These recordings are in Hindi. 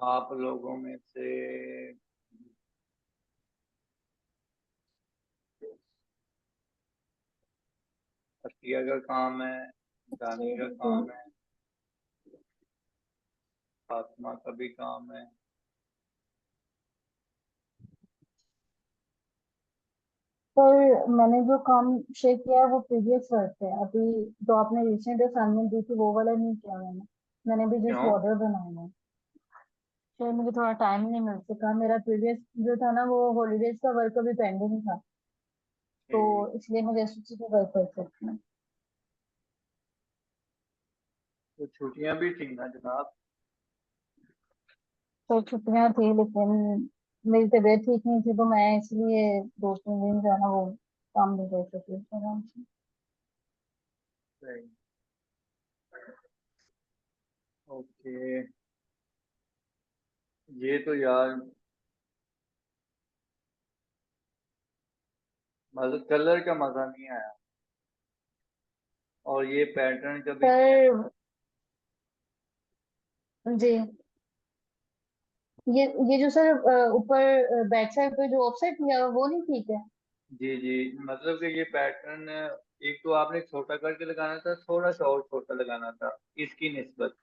आप लोगों में से अतिया का काम है, दानी का काम है, फातिमा का भी काम है। पर मैंने जो काम शेयर किया है वो प्रीवियस वर्क है। अभी जो आपने रिसेंट असाइनमेंट दी थी वो वाला नहीं किया मैंने। मैंने भी जस्ट क्यों? बॉर्डर बनाया है। शायद मुझे थोड़ा टाइम नहीं मिल सका। मेरा प्रीवियस जो था ना वो हॉलीडेज का वर्क अभी पेंडिंग था। तो ठीक। इसलिए मैं जस्ट उसी पे वर्क कर सकती हूँ। तो छुट्टियां भी थी ना जनाब। तो छुट्टियां थी लेकिन मेरी तबीयत ठीक नहीं थी तो मैं इसलिए 2-3 दिन जो है ना वो काम नहीं कर सकी आराम से। सही। ओके। ये तो यार मतलब कलर का मजा नहीं आया। और ये पैटर्न कभी नहीं आया। पर जी, ये जो सर ऊपर बैक साइड पे जो ऑफसेट किया हुआ, वो नहीं ठीक है। जी जी। मतलब कि ये पैटर्न एक तो आपने छोटा करके लगाना था, थोड़ा सा और छोटा लगाना था इसकी निस्बत।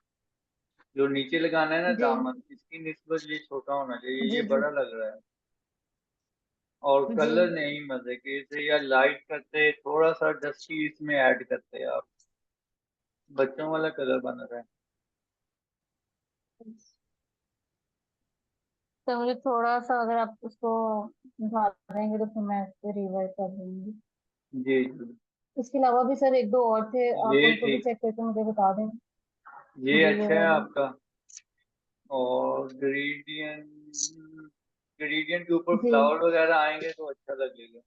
जो नीचे लगाना है ना जी दामन, इसकी निस्बत ये छोटा होना चाहिए, ये जी जी बड़ा लग रहा है। और जी। कलर नहीं मजे के इसे, या लाइट करते थोड़ा सा डस्टी इसमें ऐड करते आप। बच्चों वाला कलर बन रहा है। तो मुझे थोड़ा सा अगर आप उसको उठा देंगे तो फिर मैं इसको रिवर्क कर दूंगी। जी जी। इसके अलावा भी सर एक दो और थे, आप ये उनको भी ठीक। चेक करके मुझे बता दें। ये जी ये अच्छा है वाले। आपका। और ग्रेडियंट, ग्रेडियंट के ऊपर जी। फ्लावर वगैरह आएंगे तो अच्छा लगेगा।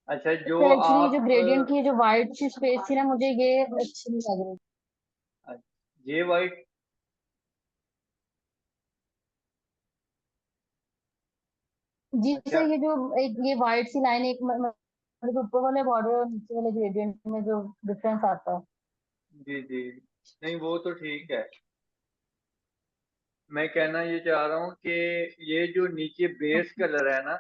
अच्छा जो सर एक्चुअली जो आप ग्रेडियंट की जो वाइट सी स्पेस थी ना मुझे ये अच्छी नहीं लग रही। ये वाइट। जी अच्छा। सर ये जो एक ये वाइट सी लाइन एक मतलब ऊपर वाले बॉर्डर और नीचे वाले ग्रेडियंट में जो डिफरेंस आता है। जी जी। नहीं वो तो ठीक है। मैं कहना ये चाह रहा हूँ कि ये जो नीचे बेस कलर है ना,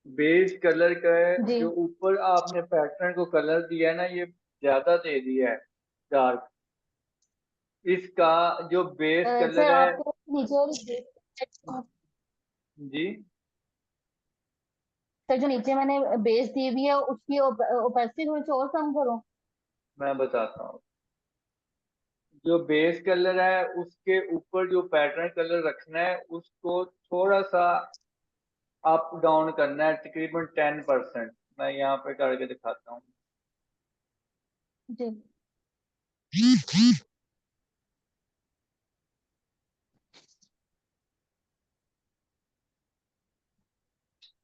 बेस कलर का है, जी जो ऊपर आपने पैटर्न को कलर दिया है ना, ये ज्यादा दे दिया है डार्क। इसका जो बेस सर कलर है। आपके नीचे वाली जी। सर जो नीचे मैंने बेस दी हुई है उसकी ओपेसिटी थोड़ी सी और कम करो। मैं बताता हूँ। जो बेस कलर है उसके ऊपर जो पैटर्न कलर रखना है उसको थोड़ा सा अप डाउन करना है, तकरीबन 10%। मैं यहाँ पे करके दिखाता हूँ। जी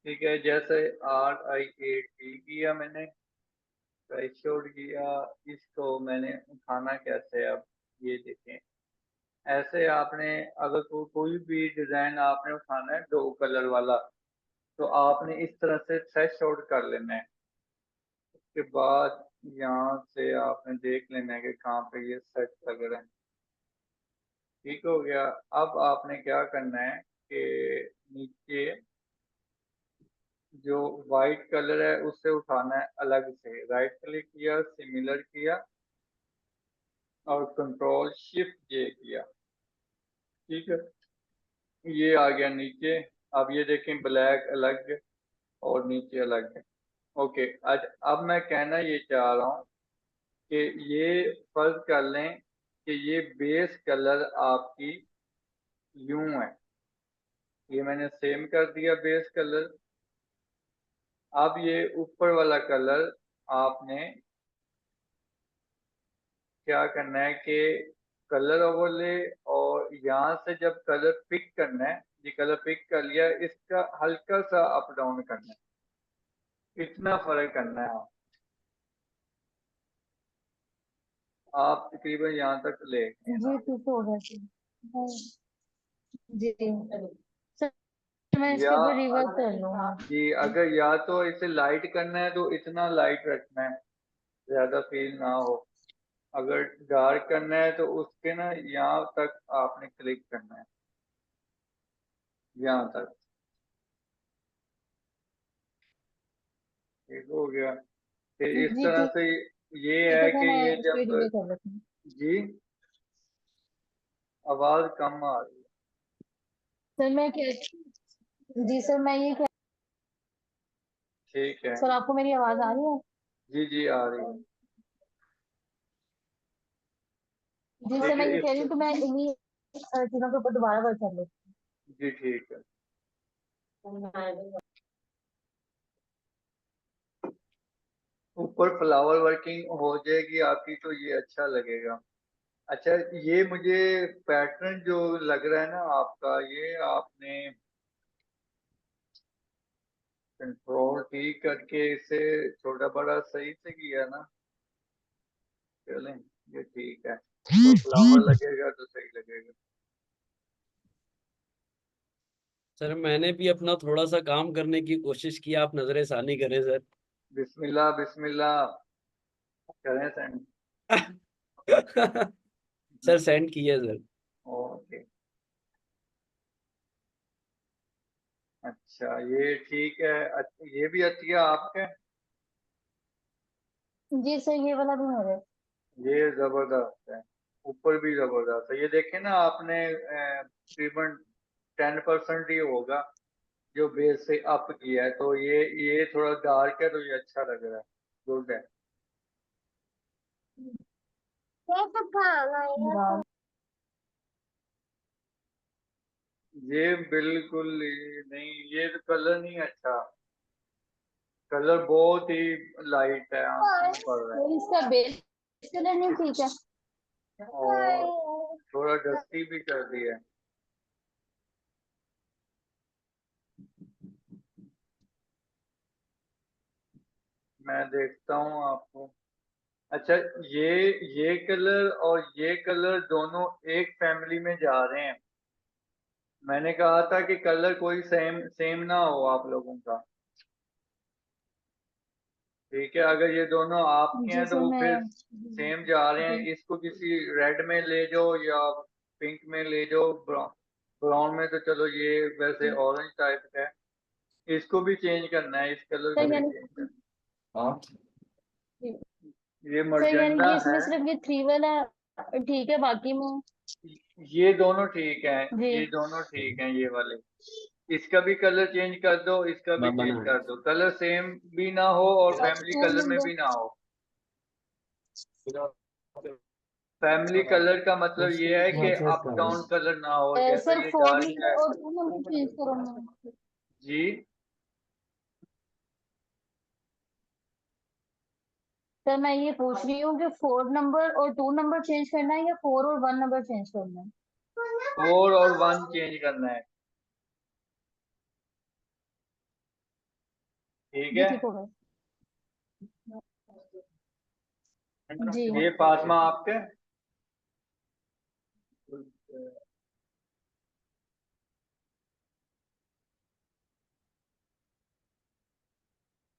ठीक है, जैसे RIAT किया मैंने, थ्रेशोल्ड किया। इसको मैंने उठाना कैसे है अब, ये देखें। ऐसे आपने अगर कोई भी डिजाइन आपने उठाना है दो कलर वाला, तो आपने इस तरह से थ्रेशोल्ड कर लेना है। उसके बाद यहाँ से आपने देख लेना है कि कहाँ पे ये सेट लग रहा है। ठीक हो गया। अब आपने क्या करना है कि नीचे जो वाइट कलर है उससे उठाना है अलग से, राइट क्लिक किया, सिमिलर किया, और कंट्रोल शिफ्ट जे किया। ठीक है, ये आ गया नीचे। अब ये देखें ब्लैक अलग और नीचे अलग है। ओके। आज अब मैं कहना ये चाह रहा हूँ कि ये फर्ज कर लें कि ये बेस कलर आपकी यूं है। ये मैंने सेम कर दिया बेस कलर। अब ये ऊपर वाला कलर आपने क्या करना है कि कलर ओवरले, और यहाँ से जब कलर पिक करना है, ये कलर पिक कर लिया, इसका हल्का सा अप डाउन करना है, इतना फर्क करना है। आप तकरीबन यहाँ तक ले गए जी ना। ठीक हो गया सर। हाँ, जी सर मैं इसके या ऊपर रिवर्क कर लूंगा। जी, अगर या तो इसे लाइट करना है तो इतना लाइट रखना है, ज्यादा फील ना हो। अगर डार्क करना है तो उसके ना यहाँ तक आपने क्लिक करना है, यहाँ तक। ठीक हो गया। फिर इस जी तरह ठीक से ये है, है तो कि मैं ये इसको जब, डिले कर लेती हूँ। जी आवाज कम आ रही है। सर मैं क्या, जी सर मैं ये क्या, ठीक है। सर आपको मेरी आवाज आ रही है? जी जी आ रही है। जी सर ठीक मैं है ये कह रही इस, हूँ कि मैं इन्हीं चीजों के ऊपर दोबारा वर्क कर लेती जी ठीक है। हूँ। ऊपर फ्लावर वर्किंग हो जाएगी आपकी तो ये अच्छा लगेगा। अच्छा, ये मुझे पैटर्न जो लग रहा है ना आपका, ये आपने कंट्रोल टी करके इसे छोटा बड़ा सही से किया ना। चलें, ये ठीक है, तो फ्लावर लगेगा तो सही लगेगा। सर मैंने भी अपना थोड़ा सा काम करने की कोशिश की, आप नजरेसानी करें सर। बिस्मिल्लाह बिस्मिल्लाह करें सेंड। सर सेंड किया सर। ओके। अच्छा ये ठीक है। ये भी अच्छी है आपके। जी सर ये वाला भी मेरे। ये जबरदस्त है, ऊपर भी जबरदस्त है। ये देखें ना आपने तकरीबन 10% ही होगा जो बेस से अप किया है, तो ये थोड़ा डार्क है तो ये अच्छा लग रहा है, गुड है। वाह, ये बिल्कुल नहीं, ये तो कलर नहीं अच्छा, कलर बहुत ही लाइट है, आंखों में पड़ रहा है तो इसका बेस कलर नहीं ठीक है? और थोड़ा डस्टी भी कर दिया है। मैं देखता हूँ आपको। अच्छा, ये ये कलर और ये कलर दोनों एक फैमिली में जा रहे हैं। मैंने कहा था कि कलर कोई सेम सेम ना हो आप लोगों का। ठीक है, अगर ये दोनों आपके जी हैं तो सर वो फिर मैं, सेम जा रहे हैं। जी इसको किसी रेड में ले जाओ या पिंक में ले जाओ, ब्राउन में तो चलो ये वैसे जी ऑरेंज टाइप का है। इसको भी चेंज करना है, इस कलर को सर भी यानी, चेंज करना हाँ जी है। ये सर यानी मर्जेंटा कि है। इसमें सिर्फ ये 3 वाला ठीक है, बाकी में, ये दोनों ठीक हैं, जी ये दोनों ठीक हैं ये वाले। इसका भी कलर चेंज कर दो, इसका भी चेंज बना कर दो, कलर सेम भी ना हो और फैमिली 2 कलर में नंबर। भी ना हो। फैमिली कलर का मतलब ये है कि अप डाउन कलर ना हो, जैसे सर ये 4 डार्क है। नंबर और 2 नंबर चेंज करो मैं। जी सर मैं ये पूछ रही हूँ कि 4 नंबर और 2 नंबर चेंज करना है या 4 और 1 नंबर चेंज करना है? 4 और 1 चेंज करना है। ठीक जी है। ठीक हो गया। जी ये फातिमा आपके।